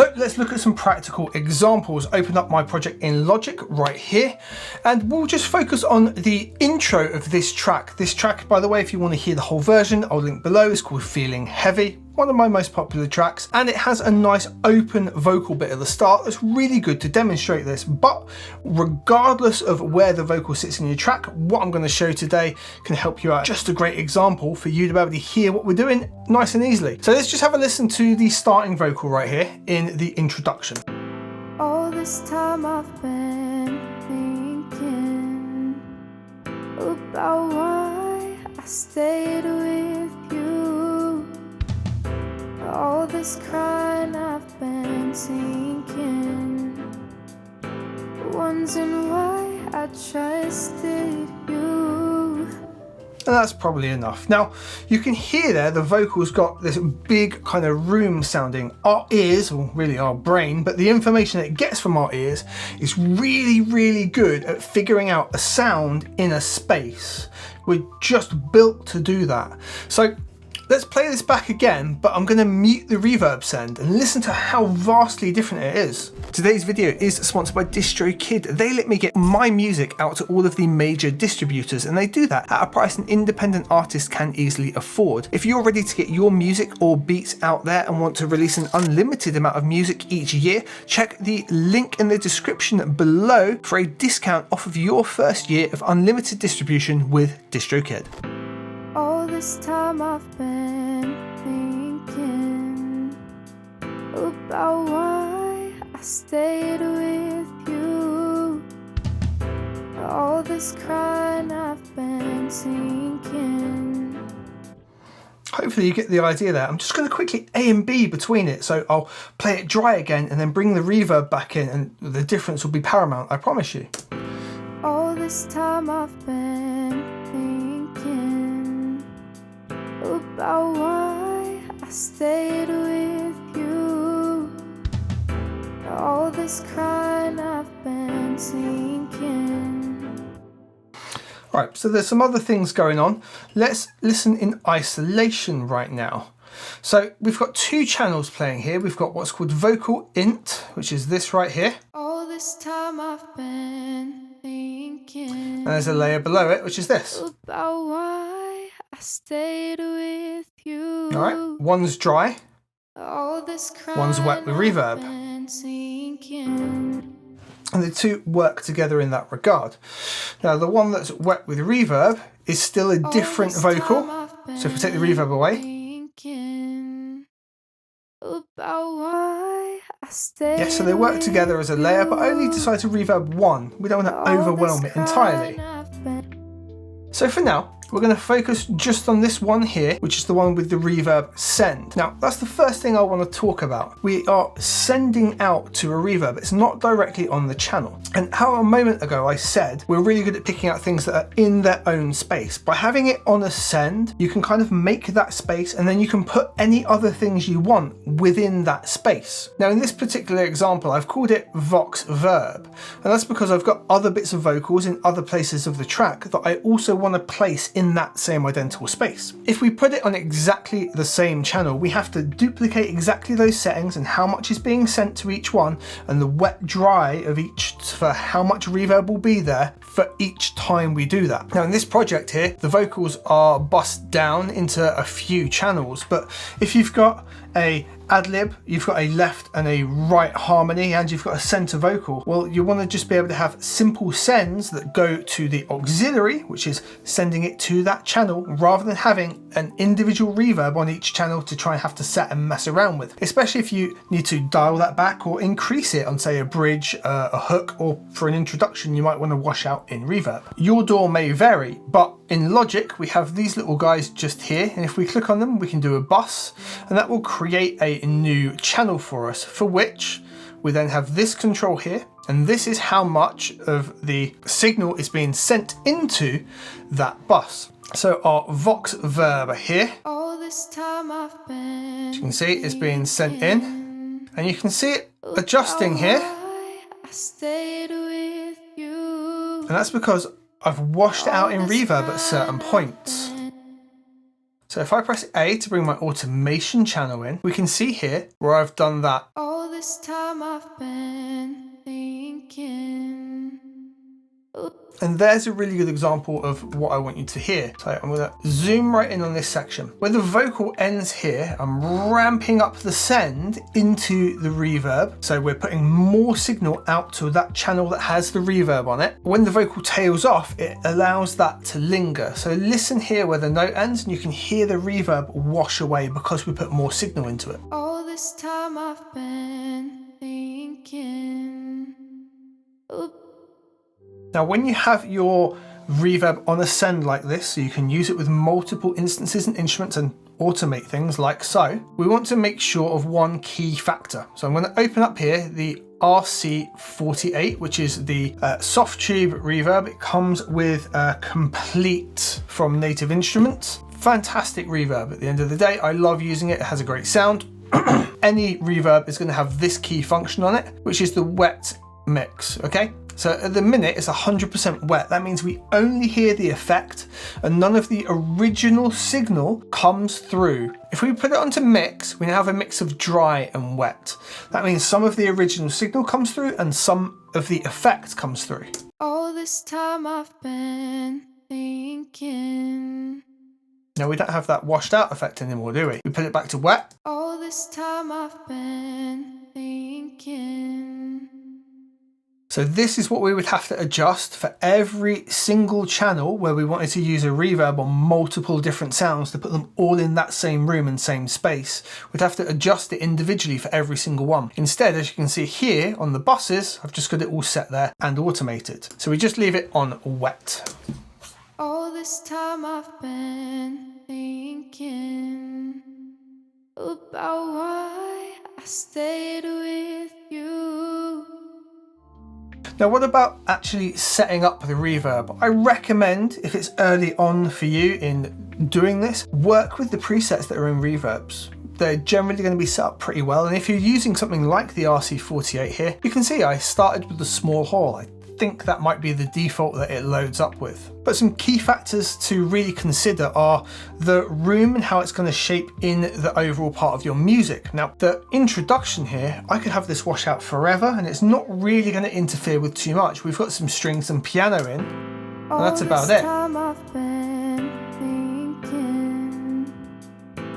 So let's look at some practical examples. Open up my project in Logic right here, and we'll just focus on the intro of this track. This track, by the way, if you want to hear the whole version, I'll link below. It's called Feeling Heavy, one of my most popular tracks, and it has a nice open vocal bit at the start that's really good to demonstrate this. But regardless of where the vocal sits in your track, what I'm going to show today can help you out. Just a great example for you to be able to hear what we're doing nice and easily. So let's just have a listen to the starting vocal right here in the introduction. All this time I've been thinking about why I stayed with you. All this crying I've been sinking, wondering why I trusted you. And that's probably enough. Now, you can hear there the vocal's got this big kind of room sounding. Our ears, or really our brain, but the information it gets from our ears is really, really good at figuring out a sound in a space. We're just built to do that. So let's play this back again, but I'm going to mute the reverb send and listen to how vastly different it is. Today's video is sponsored by DistroKid. They let me get my music out to all of the major distributors, and they do that at a price an independent artist can easily afford. If you're ready to get your music or beats out there and want to release an unlimited amount of music each year, check the link in the description below for a discount off of your first year of unlimited distribution with DistroKid. All this time I've been thinking about why I stayed with you. All this crying I've been sinking. Hopefully you get the idea there. I'm just going to quickly A and B between it, so I'll play it dry again and then bring the reverb back in, and the difference will be paramount, I promise you. All this time I've been thinking about why I stayed with you. All this crying I've been sinking. Right, so there's some other things going on. Let's listen in isolation right now. So we've got two channels playing here. We've got what's called vocal int, which is this right here. All this time I've been thinking. And there's a layer below it, which is this. About why I stayed with you. All right, one's dry, All this one's wet with reverb. And the two work together in that regard. Now, the one that's wet with reverb is still a different vocal. So if we take the reverb away, yes, so they work together as a layer, but only decide to reverb one. We don't want to overwhelm it entirely. So for now, we're going to focus just on this one here, which is the one with the reverb send. Now, that's the first thing I want to talk about. We are sending out to a reverb. It's not directly on the channel. And how a moment ago I said we're really good at picking out things that are in their own space. By having it on a send, you can kind of make that space, and then you can put any other things you want within that space. Now, in this particular example, I've called it Vox Verb. And that's because I've got other bits of vocals in other places of the track that I also want to place in that same identical space. If we put it on exactly the same channel, we have to duplicate exactly those settings and how much is being sent to each one, and the wet dry of each for how much reverb will be there for each time we do that. Now in this project here, the vocals are bussed down into a few channels, but if you've got a ad-lib, you've got a left and a right harmony, and you've got a center vocal, well, you want to just be able to have simple sends that go to the auxiliary, which is sending it to that channel, rather than having an individual reverb on each channel to try and have to set and mess around with, especially if you need to dial that back or increase it on, say, a bridge, a hook, or for an introduction you might want to wash out in reverb. Your DAW may vary, but in Logic we have these little guys just here, and if we click on them we can do a bus, and that will create a new channel for us, for which we then have this control here, and this is how much of the signal is being sent into that bus. So our Vox Verb here, All this time I've been as you can see, it's being sent in, and you can see it adjusting here, I stayed with you. and that's because I've washed it out in reverb at certain points. So if I press A to bring my automation channel in, we can see here where I've done that this time I've been thinking. And there's a really good example of what I want you to hear. So I'm going to zoom right in on this section. Where the vocal ends here, I'm ramping up the send into the reverb. So we're putting more signal out to that channel that has the reverb on it. When the vocal tails off, it allows that to linger. So listen here where the note ends and you can hear the reverb wash away because we put more signal into it. All this time I've been thinking. Oop. Now, when you have your reverb on a send like this, so you can use it with multiple instances and instruments and automate things like so, we want to make sure of one key factor. So I'm going to open up here the RC48, which is the soft tube reverb. It comes with a complete from Native Instruments. Fantastic reverb at the end of the day. I love using it. It has a great sound. Any reverb is going to have this key function on it, which is the wet mix, okay? So at the minute it's 100% wet. That means we only hear the effect and none of the original signal comes through. If we put it onto mix, we now have a mix of dry and wet. That means some of the original signal comes through and some of the effect comes through. All this time I've been thinking. Now we don't have that washed out effect anymore, do we? We put it back to wet. All this time I've been thinking. So this is what we would have to adjust for every single channel where we wanted to use a reverb on multiple different sounds to put them all in that same room and same space. We'd have to adjust it individually for every single one. Instead, as you can see here on the buses, I've just got it all set there and automated. So we just leave it on wet. All this time I've been thinking about why I stayed with you. Now, what about actually setting up the reverb? I recommend, if it's early on for you in doing this, work with the presets that are in reverbs. They're generally going to be set up pretty well. And if you're using something like the RC48 here, you can see I started with the small hall. I think that might be the default that it loads up with. But some key factors to really consider are the room and how it's going to shape in the overall part of your music. Now, the introduction here, I could have this wash out forever and it's not really going to interfere with too much. We've got some strings and piano in, and that's about it. I've been thinking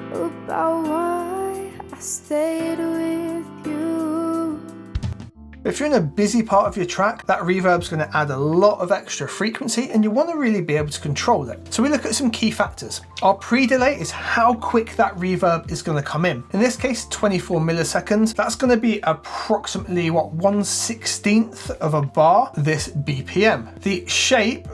about why I stayed with you. If you're in a busy part of your track, that reverb's going to add a lot of extra frequency and you want to really be able to control it. So we look at some key factors. Our pre-delay is how quick that reverb is going to come in. In this case, 24 milliseconds. That's going to be approximately, what, 1/16th of a bar, this BPM. The shape,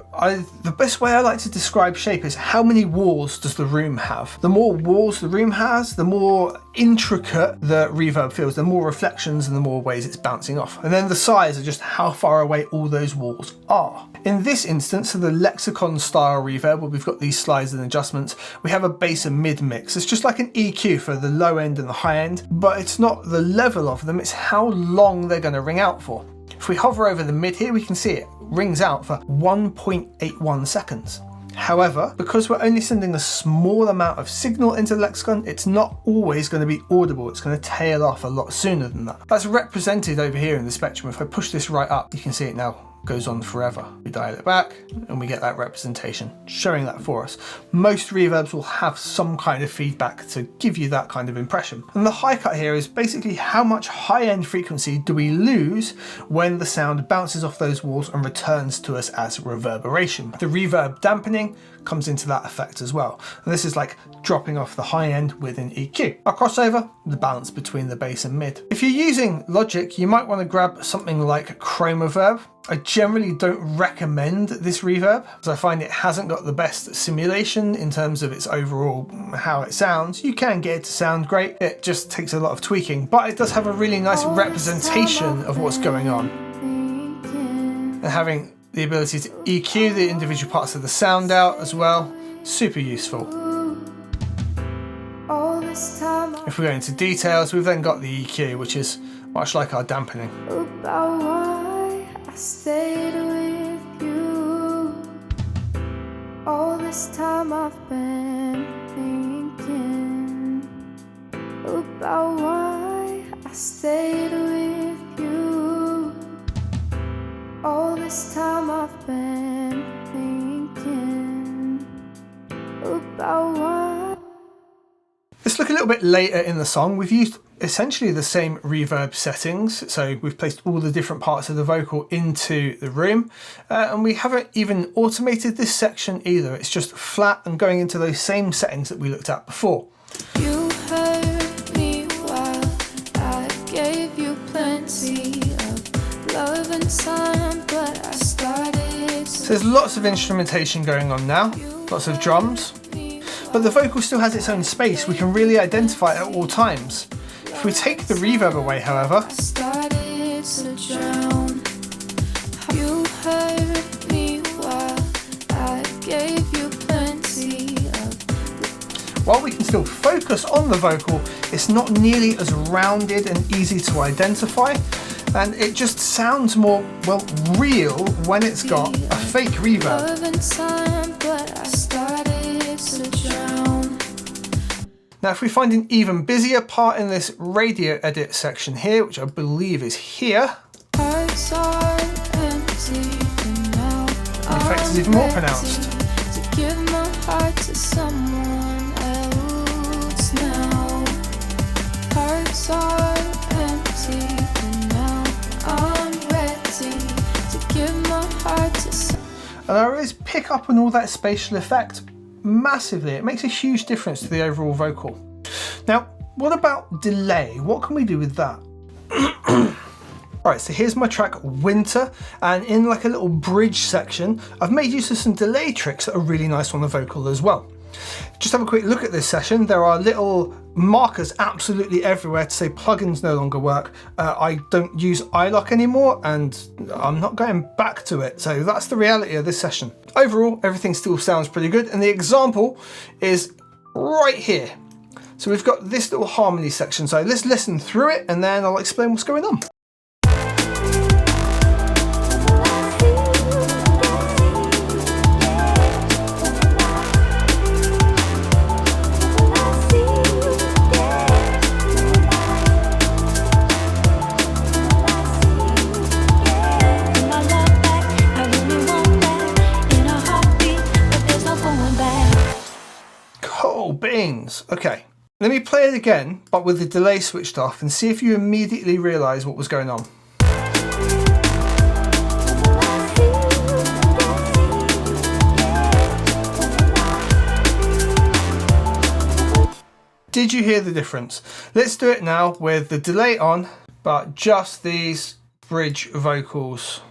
the best way I like to describe shape is how many walls does the room have. The more walls the room has, the more intricate the reverb feels, the more reflections and the more ways it's bouncing off. And then the size are just how far away all those walls are. In this instance, of the lexicon style reverb, where we've got these slides and adjustments, we have a bass and mid mix. It's just like an EQ for the low end and the high end, but it's not the level of them, it's how long they're going to ring out for. If we hover over the mid here, we can see it rings out for 1.81 seconds. However, because we're only sending a small amount of signal into the lexicon, it's not always going to be audible. It's going to tail off a lot sooner than that. That's represented over here in the spectrum. If I push this right up, you can see it now goes on forever. We dial it back and we get that representation showing that for us. Most reverbs will have some kind of feedback to give you that kind of impression. And the high cut here is basically how much high end frequency do we lose when the sound bounces off those walls and returns to us as reverberation. The reverb dampening comes into that effect as well. And this is like dropping off the high end with an EQ. Our crossover, the balance between the bass and mid. If you're using Logic, you might want to grab something like Chromaverb. I generally don't recommend this reverb because I find it hasn't got the best simulation in terms of its overall how it sounds. You can get it to sound great, it just takes a lot of tweaking, but it does have a really nice representation of what's going on. And having the ability to EQ the individual parts of the sound out as well, super useful. If we go into details, we've then got the EQ, which is much like our dampening. Stayed with you. All this time I've been thinking about why I I stayed with you. All this time I've been thinking about what. Let's look a little bit later in the song. We've used essentially the same reverb settings. So we've placed all the different parts of the vocal into the room. And we haven't even automated this section either. It's just flat and going into those same settings that we looked at before. You hurt me while I gave you plenty of love and time, but I started. So there's lots of instrumentation going on now, lots of drums. But the vocal still has its own space. We can really identify it at all times. If we take the reverb away, however, I started to drown. You hurt me while I gave you plenty of. while we can still focus on the vocal, it's not nearly as rounded and easy to identify. And it just sounds more, well, real when it's got a fake reverb. Love and time, but I started to drown. Now, if we find an even busier part in this radio edit section here, which I believe is here, Hearts are empty and now the effect is even more pronounced. to give my heart to someone else now. Hearts are empty and now I'm ready to give my heart to someone. And I always pick up on all that spatial effect massively. It makes a huge difference to the overall vocal. Now, what about delay? What can we do with that? Alright, so here's my track Winter, and in like a little bridge section, I've made use of some delay tricks that are really nice on the vocal as well. Just have a quick look at this session. There are little markers absolutely everywhere to say plugins no longer work. I don't use iLock anymore, and I'm not going back to it. So that's the reality of this session. Overall, everything still sounds pretty good, and the example is right here. So we've got this little harmony section. So let's listen through it, and then I'll explain what's going on. Cool beans. Okay, let me play it again, but with the delay switched off, and see if you immediately realise what was going on. Did you hear the difference? Let's do it now with the delay on, but just these bridge vocals.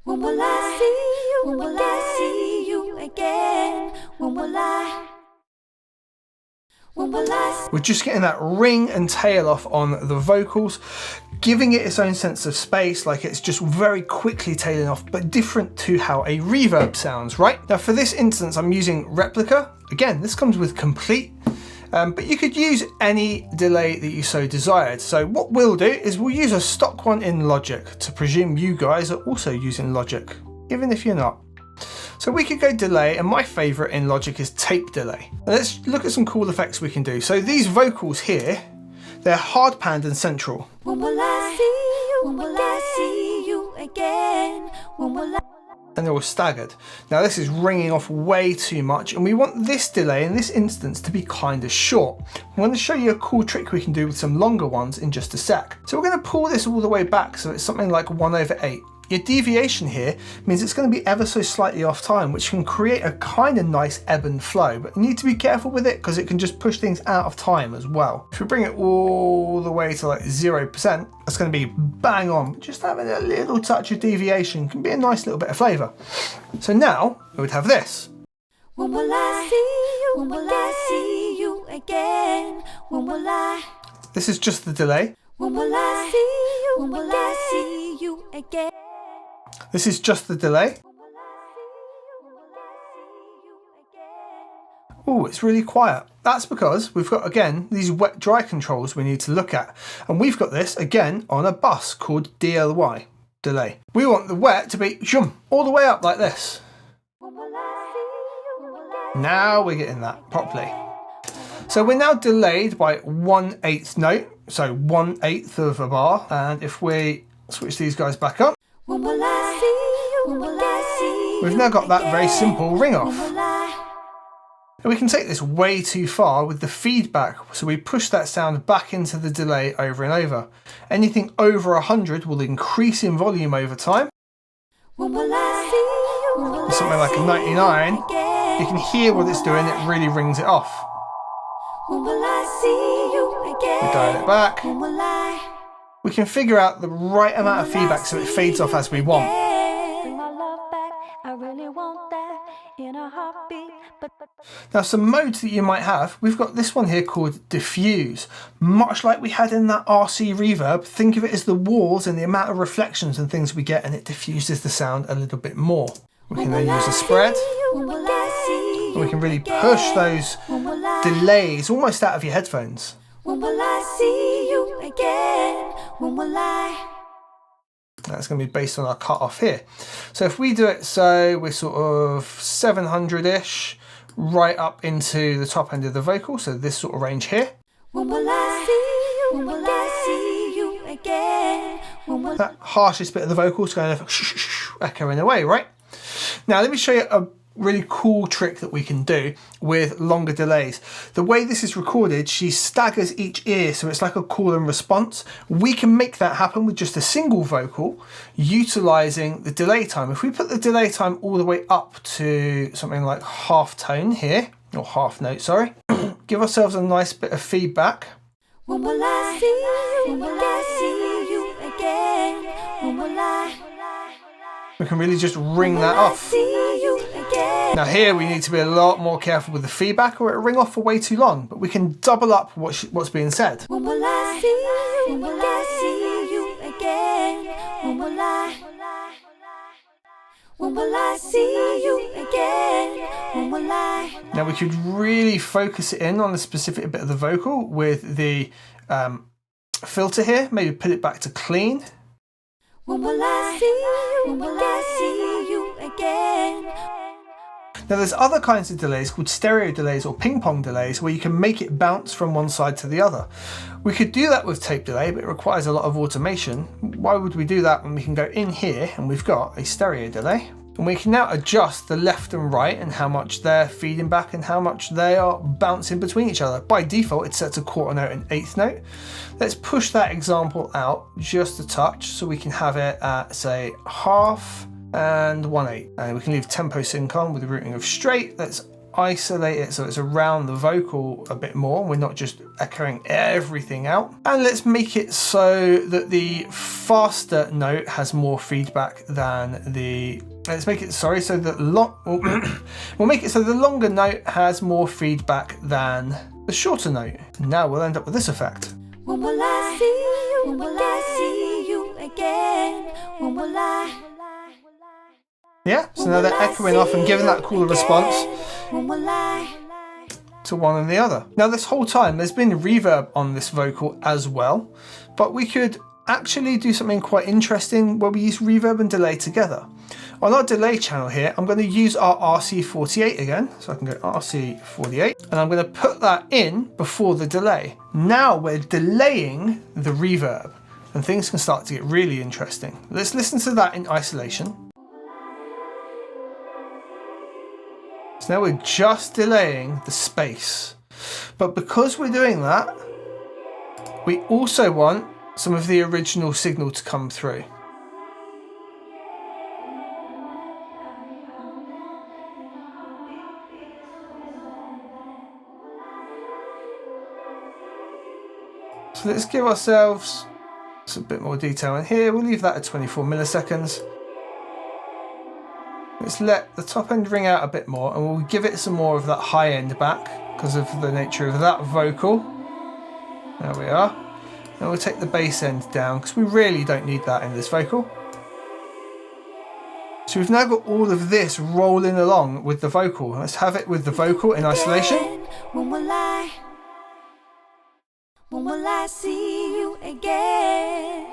When will I see you? When will I see you again? When will I? When will I? We're just getting that ring and tail off on the vocals, giving it its own sense of space, like it's just very quickly tailing off, but different to how a reverb sounds, right? Now for this instance, I'm using Replica. Again, this comes with Complete, but you could use any delay that you so desired. So what we'll do is we'll use a stock one in Logic, to presume you guys are also using Logic, even if you're not. So we could go delay, and my favourite in Logic is tape delay. Now let's look at some cool effects we can do. So these vocals here, they're hard panned and central. When will I see you? When will I see you again? When will I? And they're all staggered. Now this is ringing off way too much, and we want this delay in this instance to be kind of short. I'm going to show you a cool trick we can do with some longer ones in just a sec. So we're going to pull this all the way back so it's something like 1/8. Your deviation here means it's going to be ever so slightly off time, which can create a kind of nice ebb and flow, but you need to be careful with it because it can just push things out of time as well. If we bring it all the way to like 0%, that's going to be bang on. Just having a little touch of deviation can be a nice little bit of flavour. So now we would have this. When will I see you? When will I see you again? When will I? This is just the delay. When will I see you? When will I see you again? This is just the delay. Oh, it's really quiet. That's because we've got, again, these wet dry controls we need to look at. And we've got this, again, on a bus called DLY, delay. We want the wet to be all the way up like this. Now we're getting that properly. So we're now delayed by 1/8 note. so 1/8 of a bar. And if we switch these guys back up, When will I see you? When will I see we've you now got that very again? simple ring off. When will I? And we can take this way too far with the feedback, so we push that sound back into the delay over and over. Anything over 100 will increase in volume over time. When will I see you? When will Something I like a see 99, you again? you can hear what it's doing, it really rings it off. When will I see you again? We dial it back. When will I? We can figure out the right amount of feedback so it fades off as we want. Bring my love back. I really want that in a heartbeat. But Now, some modes that you might have, we've got this one here called diffuse. Much like we had in that RC reverb, think of it as the walls and the amount of reflections and things we get, and it diffuses the sound a little bit more. We can then use a spread, when will I see and we can really push those When will I? delays almost out of your headphones. When will I see you again? When will I? That's going to be based on our cutoff here. So if we do it, so we're sort of 700-ish, right up into the top end of the vocal, so this sort of range here. When will I see you? When will I see you again? When will That harshest bit of the vocal is kind of echoing away, right? Now let me show you a really cool trick that we can do with longer delays. The way this is recorded, she staggers each ear, so it's like a call and response. We can make that happen with just a single vocal, utilizing the delay time. If we put the delay time all the way up to something like half tone here, or half note, sorry, give ourselves a nice bit of feedback. When will I see you? When will I see you again? When will I? We can really just ring that off. See you again. Now here we need to be a lot more careful with the feedback, or it'll ring off for way too long, but we can double up what's being said. When will I see you? When will I see you again? When will I? When will I see you again? When will I? Now we could really focus it in on a specific bit of the vocal with the filter here, maybe put it back to clean. When will I see you? When will I see you again? Now there's other kinds of delays called stereo delays or ping pong delays where you can make it bounce from one side to the other. We could do that with tape delay, but it requires a lot of automation. Why would we do that when we can go in here and we've got a stereo delay? And we can now adjust the left and right and how much they're feeding back and how much they are bouncing between each other. By default, it's set to quarter note and eighth note. Let's push that example out just a touch so we can have it at, say, half and 1/8. And we can leave tempo sync on with the routing of straight. Let's isolate it so it's around the vocal a bit more. We're not just echoing everything out. And let's make it so that the faster note has more feedback than the... Let's make it, sorry, so that we'll make it so the longer note has more feedback than the shorter note. Now we'll end up with this effect. When will I see you? When will I see you again? When will I? Yeah, so now they're echoing off and giving that cooler response When will I? to one and the other. Now this whole time there's been reverb on this vocal as well, but we could actually do something quite interesting where we use reverb and delay together. On our delay channel here, I'm going to use our RC48 again, so I can go RC48, and I'm going to put that in before the delay. Now we're delaying the reverb, and things can start to get really interesting. Let's listen to that in isolation. So now we're just delaying the space. But because we're doing that, we also want some of the original signal to come through. So let's give ourselves a bit more detail in here. We'll leave that at 24 milliseconds. Let's let the top end ring out a bit more, and we'll give it some more of that high end back because of the nature of that vocal. There we are. And we'll take the bass end down because we really don't need that in this vocal. So we've now got all of this rolling along with the vocal. Let's have it with the vocal in isolation. When will I? When will I see you again?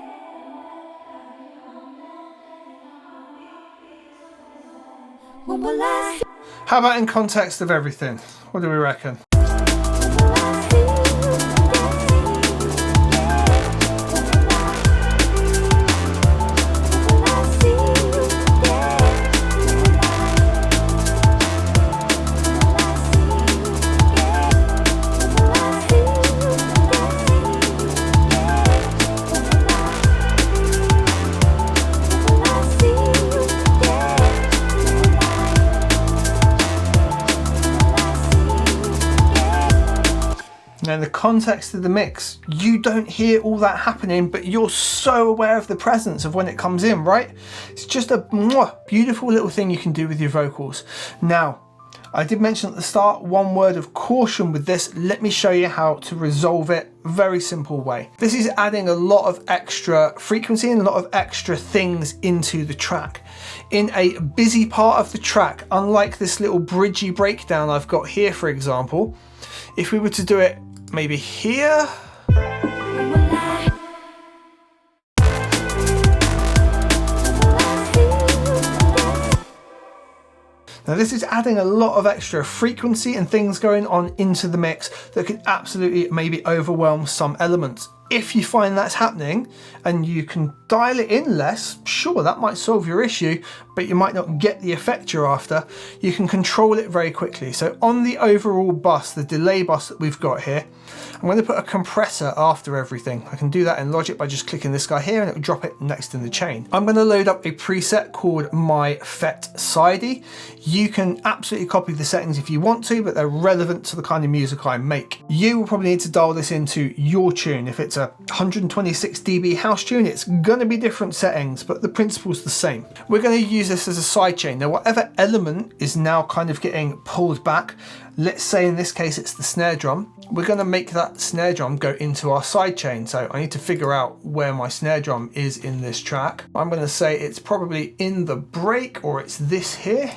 When will I? How about in context of everything? What do we reckon? When will I see you again? Now in the context of the mix, you don't hear all that happening, but you're so aware of the presence of when it comes in, right? It's just a beautiful little thing you can do with your vocals. Now, I did mention at the start, one word of caution with this. Let me show you how to resolve it. Very simple way. This is adding a lot of extra frequency and a lot of extra things into the track. In a busy part of the track, unlike this little bridgy breakdown I've got here, for example, if we were to do it maybe here, now this is adding a lot of extra frequency and things going on into the mix that could absolutely maybe overwhelm some elements. If you find that's happening and you can dial it in less, sure, that might solve your issue, but you might not get the effect you're after. You can control it very quickly. So on the overall bus, the delay bus that we've got here, I'm going to put a compressor after everything. I can do that in Logic by just clicking this guy here and it will drop it next in the chain. I'm going to load up a preset called My FET Sidey. You can absolutely copy the settings if you want to, but they're relevant to the kind of music I make. You will probably need to dial this into your tune. If it's a 126 dB house tune, it's going to be different settings, but the principle's the same. We're going to use this as a sidechain. Now, whatever element is now kind of getting pulled back, let's say in this case it's the snare drum, we're going to make that snare drum go into our sidechain. So I need to figure out where my snare drum is in this track. I'm going to say it's probably in the break, or it's this here.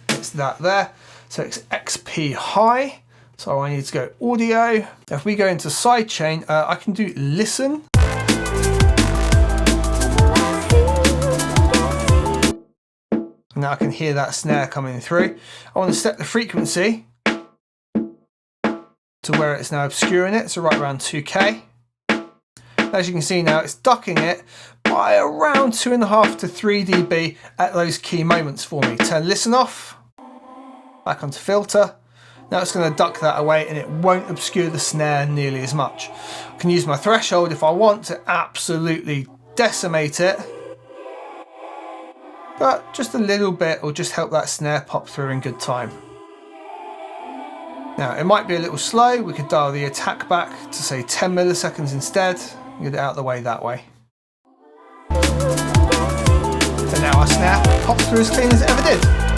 It's that there. So it's XP high. So I need to go audio. If we go into sidechain, I can do listen. Now I can hear that snare coming through. I want to set the frequency to where it's now obscuring it, so right around 2K. As you can see now, it's ducking it by around 2.5 to 3 dB at those key moments for me. Turn listen off, back onto filter. Now it's going to duck that away and it won't obscure the snare nearly as much. I can use my threshold if I want to absolutely decimate it, but just a little bit will just help that snare pop through in good time. Now it might be a little slow, we could dial the attack back to say 10 milliseconds instead, get it out of the way that way. So now our snare pops through as clean as it ever did.